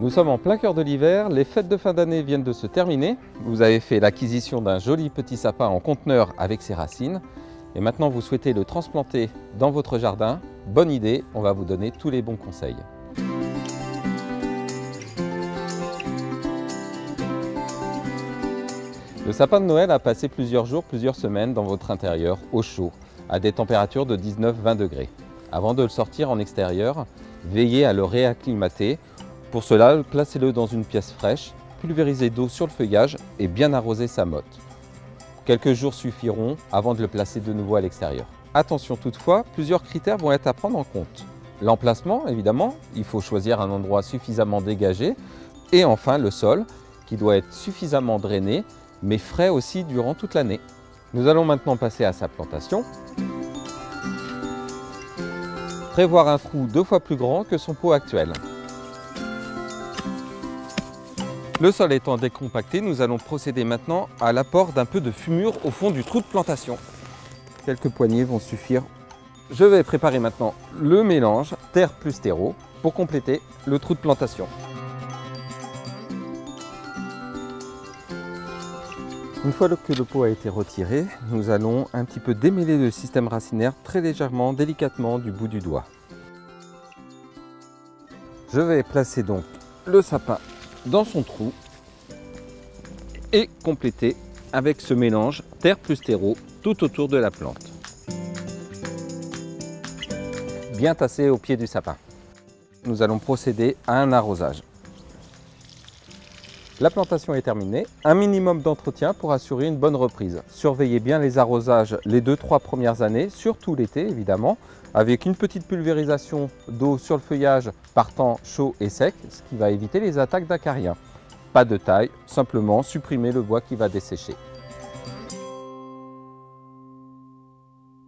Nous sommes en plein cœur de l'hiver, les fêtes de fin d'année viennent de se terminer. Vous avez fait l'acquisition d'un joli petit sapin en conteneur avec ses racines. Et maintenant vous souhaitez le transplanter dans votre jardin. Bonne idée, on va vous donner tous les bons conseils. Le sapin de Noël a passé plusieurs jours, plusieurs semaines dans votre intérieur, au chaud, à des températures de 19-20 degrés. Avant de le sortir en extérieur, veillez à le réacclimater. Pour cela, placez-le dans une pièce fraîche, pulvérisez d'eau sur le feuillage et bien arrosez sa motte. Quelques jours suffiront avant de le placer de nouveau à l'extérieur. Attention toutefois, plusieurs critères vont être à prendre en compte. L'emplacement, évidemment, il faut choisir un endroit suffisamment dégagé. Et enfin, le sol, qui doit être suffisamment drainé, mais frais aussi durant toute l'année. Nous allons maintenant passer à sa plantation. Prévoir un trou 2 fois plus grand que son pot actuel. Le sol étant décompacté, nous allons procéder maintenant à l'apport d'un peu de fumure au fond du trou de plantation. Quelques poignées vont suffire. Je vais préparer maintenant le mélange terre plus terreau pour compléter le trou de plantation. Une fois que le pot a été retiré, nous allons un petit peu démêler le système racinaire très légèrement, délicatement du bout du doigt. Je vais placer donc le sapin dans son trou et compléter avec ce mélange terre plus terreau tout autour de la plante. Bien tassé au pied du sapin. Nous allons procéder à un arrosage. La plantation est terminée, un minimum d'entretien pour assurer une bonne reprise. Surveillez bien les arrosages les 2-3 premières années, surtout l'été évidemment, avec une petite pulvérisation d'eau sur le feuillage par temps chaud et sec, ce qui va éviter les attaques d'acariens. Pas de taille, simplement supprimer le bois qui va dessécher.